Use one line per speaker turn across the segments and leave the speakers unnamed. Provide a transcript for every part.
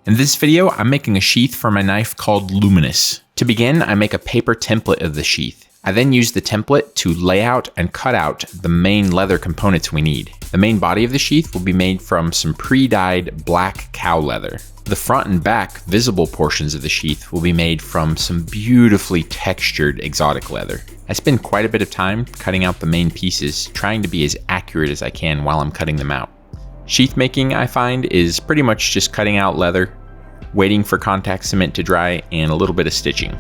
In this video, I'm making a sheath for my knife called Luminous. To begin, I make a paper template of the sheath. I then use the template to lay out and cut out the main leather components we need. The main body of the sheath will be made from some pre-dyed black cow leather. The front and back visible portions of the sheath will be made from some beautifully textured exotic leather. I spend quite a bit of time cutting out the main pieces, trying to be as accurate as I can while I'm cutting them out. Sheath making, I find, is pretty much just cutting out leather, waiting for contact cement to dry, and a little bit of stitching.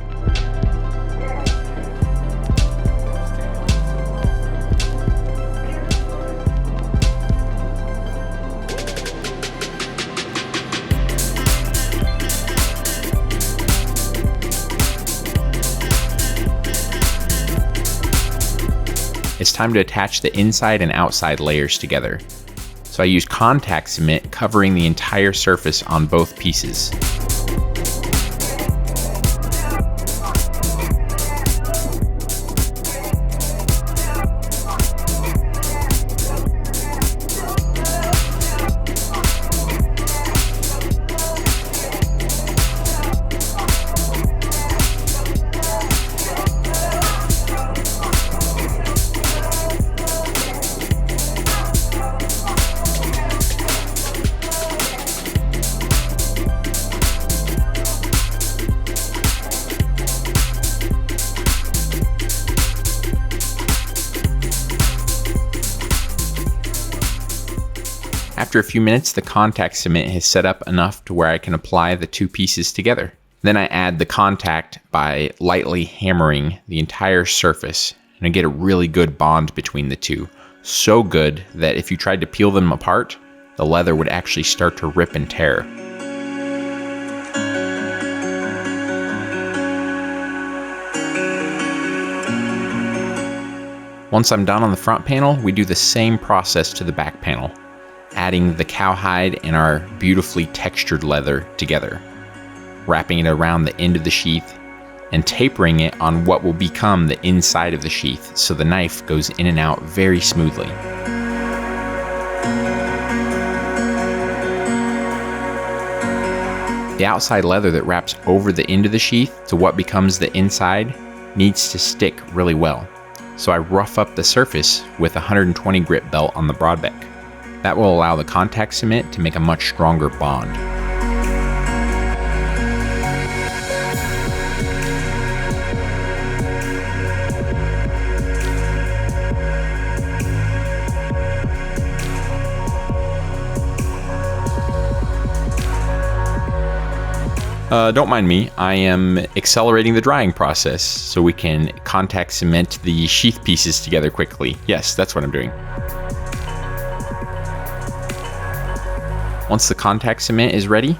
It's time to attach the inside and outside layers together. So I use contact cement covering the entire surface on both pieces. After a few minutes, the contact cement has set up enough to where I can apply the two pieces together. Then I add the contact by lightly hammering the entire surface, and I get a really good bond between the two. So good that if you tried to peel them apart, the leather would actually start to rip and tear. Once I'm done on the front panel, we do the same process to the back panel, adding the cowhide and our beautifully textured leather together, wrapping it around the end of the sheath and tapering it on what will become the inside of the sheath so the knife goes in and out very smoothly. The outside leather that wraps over the end of the sheath to what becomes the inside needs to stick really well, so I rough up the surface with a 120 grit belt on the broadback. That will allow the contact cement to make a much stronger bond. Don't mind me, I am accelerating the drying process so we can contact cement the sheath pieces together quickly. Yes, that's what I'm doing. Once the contact cement is ready, you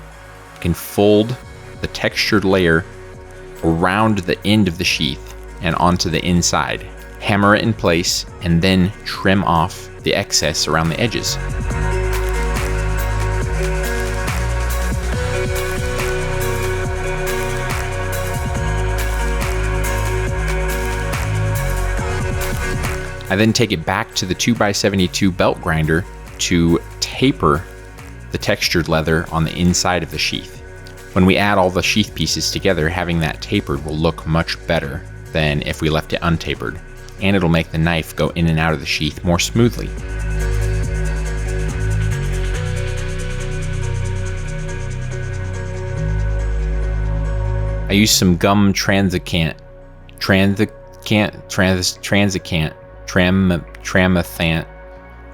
can fold the textured layer around the end of the sheath and onto the inside. Hammer it in place and then trim off the excess around the edges. I then take it back to the 2x72 belt grinder to taper the textured leather on the inside of the sheath. When we add all the sheath pieces together, having that tapered will look much better than if we left it untapered, and it'll make the knife go in and out of the sheath more smoothly. I use some gum transicant.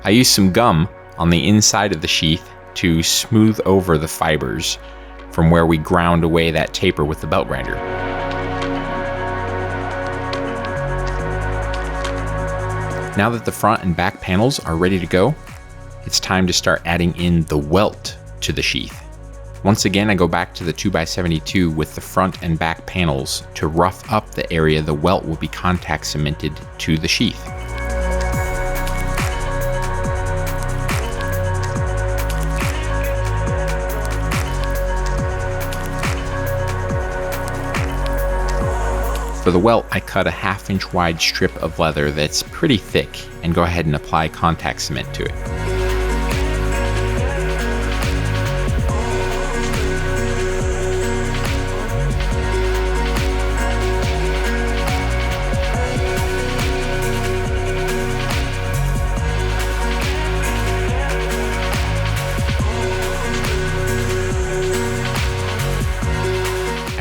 I use some gum on the inside of the sheath to smooth over the fibers from where we ground away that taper with the belt grinder. Now that the front and back panels are ready to go, it's time to start adding in the welt to the sheath. Once again, I go back to the 2x72 with the front and back panels to rough up the area the welt will be contact cemented to the sheath. For the welt, I cut a 1/2 inch wide strip of leather that's pretty thick and go ahead and apply contact cement to it.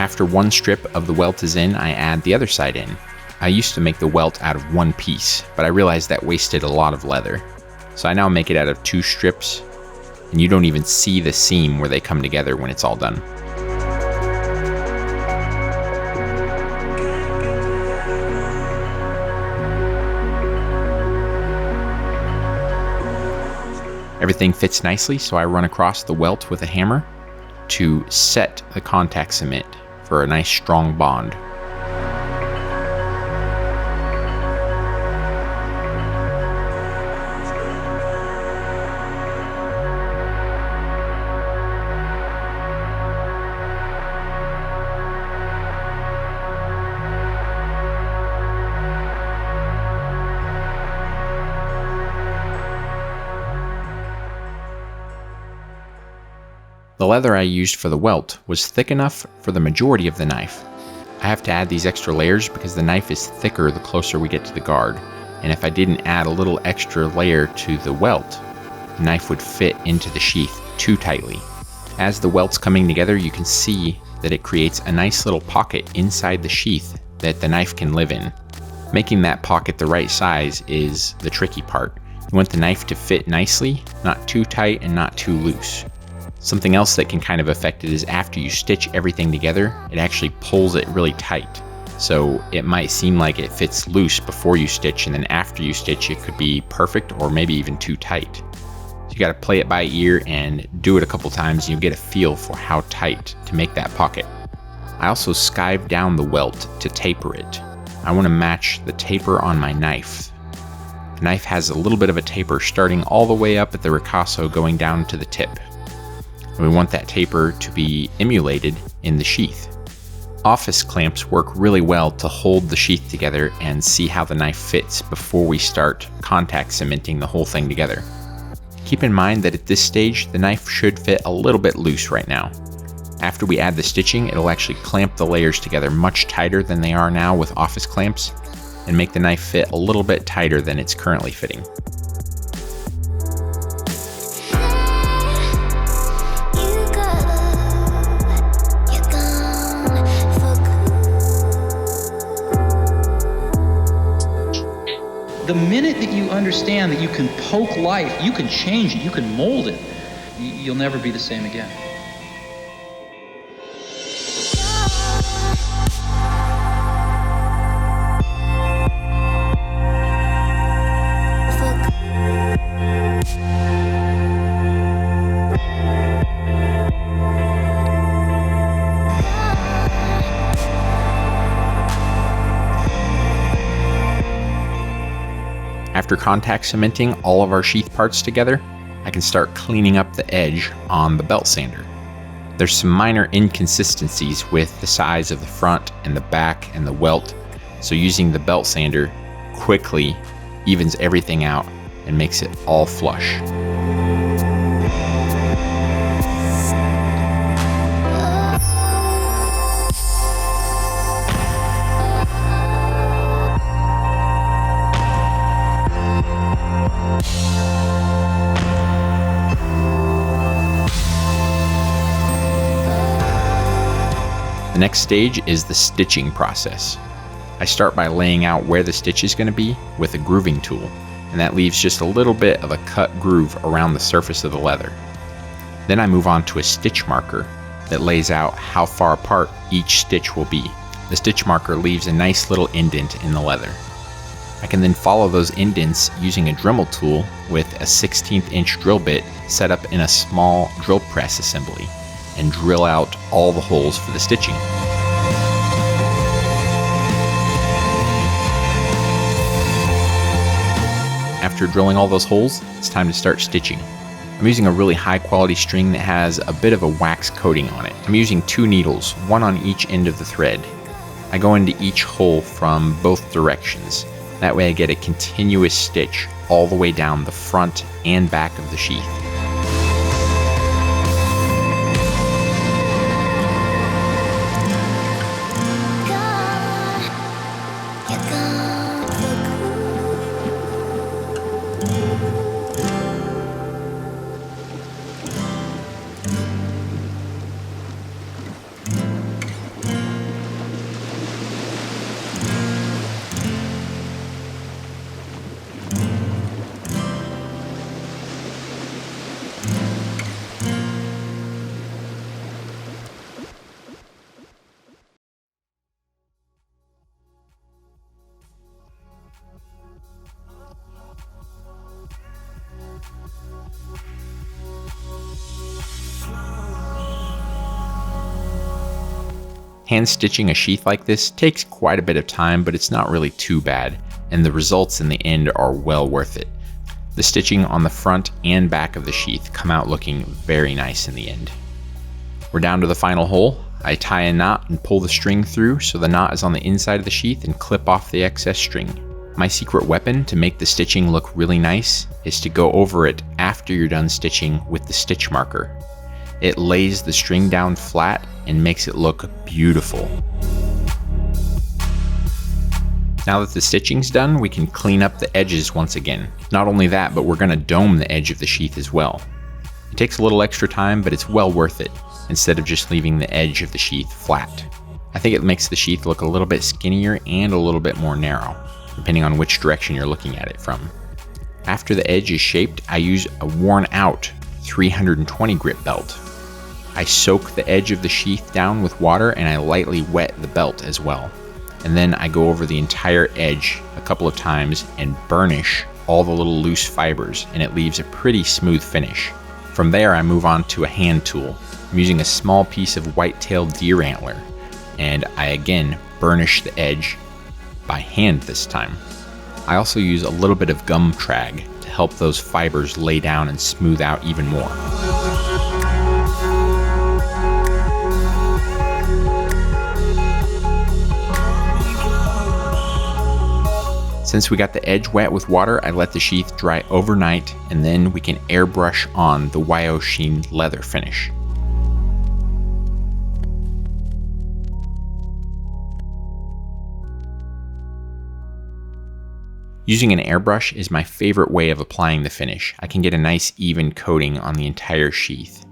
After one strip of the welt is in, I add the other side in. I used to make the welt out of one piece, but I realized that wasted a lot of leather. So I now make it out of 2 strips, and you don't even see the seam where they come together when it's all done. Everything fits nicely, so I run across the welt with a hammer to set the contact cement for a nice strong bond. The leather I used for the welt was thick enough for the majority of the knife. I have to add these extra layers because the knife is thicker the closer we get to the guard, and if I didn't add a little extra layer to the welt, the knife would fit into the sheath too tightly. As the welt's coming together, you can see that it creates a nice little pocket inside the sheath that the knife can live in. Making that pocket the right size is the tricky part. You want the knife to fit nicely, not too tight and not too loose. Something else that can kind of affect it is after you stitch everything together, it actually pulls it really tight. So it might seem like it fits loose before you stitch, and then after you stitch it could be perfect or maybe even too tight. So you gotta play it by ear and do it a couple times and you'll get a feel for how tight to make that pocket. I also skived down the welt to taper it. I want to match the taper on my knife. The knife has a little bit of a taper starting all the way up at the ricasso going down to the tip. We want that taper to be emulated in the sheath. Office clamps work really well to hold the sheath together and see how the knife fits before we start contact cementing the whole thing together. Keep in mind that at this stage, the knife should fit a little bit loose right now. After we add the stitching, it'll actually clamp the layers together much tighter than they are now with office clamps and make the knife fit a little bit tighter than it's currently fitting.
The minute that you understand that you can poke life, you can change it, you can mold it, you'll never be the same again.
After contact cementing all of our sheath parts together, I can start cleaning up the edge on the belt sander. There's some minor inconsistencies with the size of the front and the back and the welt, so using the belt sander quickly evens everything out and makes it all flush. The next stage is the stitching process. I start by laying out where the stitch is going to be with a grooving tool, and that leaves just a little bit of a cut groove around the surface of the leather. Then I move on to a stitch marker that lays out how far apart each stitch will be. The stitch marker leaves a nice little indent in the leather. I can then follow those indents using a Dremel tool with a 1/16 inch drill bit set up in a small drill press assembly, and drill out all the holes for the stitching. After drilling all those holes, it's time to start stitching. I'm using a really high quality string that has a bit of a wax coating on it. I'm using 2 needles, one on each end of the thread. I go into each hole from both directions. That way I get a continuous stitch all the way down the front and back of the sheath. Hand stitching a sheath like this takes quite a bit of time, but it's not really too bad, and the results in the end are well worth it. The stitching on the front and back of the sheath come out looking very nice in the end. We're down to the final hole. I tie a knot and pull the string through so the knot is on the inside of the sheath and clip off the excess string. My secret weapon to make the stitching look really nice is to go over it after you're done stitching with the stitch marker. It lays the string down flat and makes it look beautiful. Now that the stitching's done, we can clean up the edges once again. Not only that, but we're going to dome the edge of the sheath as well. It takes a little extra time, but it's well worth it, instead of just leaving the edge of the sheath flat. I think it makes the sheath look a little bit skinnier and a little bit more narrow, depending on which direction you're looking at it from. After the edge is shaped, I use a worn out 320 grit belt. I soak the edge of the sheath down with water and I lightly wet the belt as well. And then I go over the entire edge a couple of times and burnish all the little loose fibers, and it leaves a pretty smooth finish. From there, I move on to a hand tool. I'm using a small piece of white-tailed deer antler, and I again burnish the edge by hand this time. I also use a little bit of gum trag to help those fibers lay down and smooth out even more. Since we got the edge wet with water, I let the sheath dry overnight, and then we can airbrush on the WYO sheen leather finish. Using an airbrush is my favorite way of applying the finish. I can get a nice even coating on the entire sheath.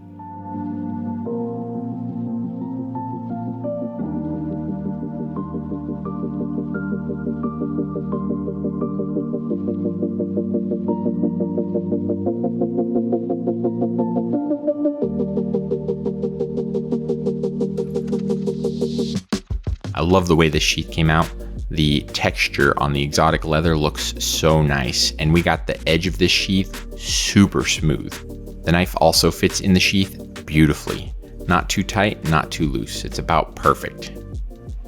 I love the way this sheath came out. The texture on the exotic leather looks so nice, and we got the edge of this sheath super smooth. The knife also fits in the sheath beautifully. Not too tight, not too loose. It's about perfect.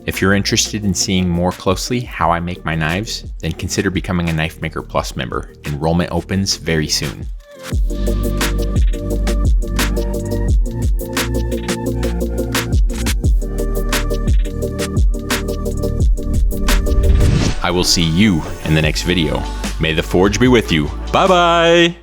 If you're interested in seeing more closely how I make my knives, then consider becoming a Knifemaker Plus member. Enrollment opens very soon. I will see you in the next video. May the forge be with you. Bye bye!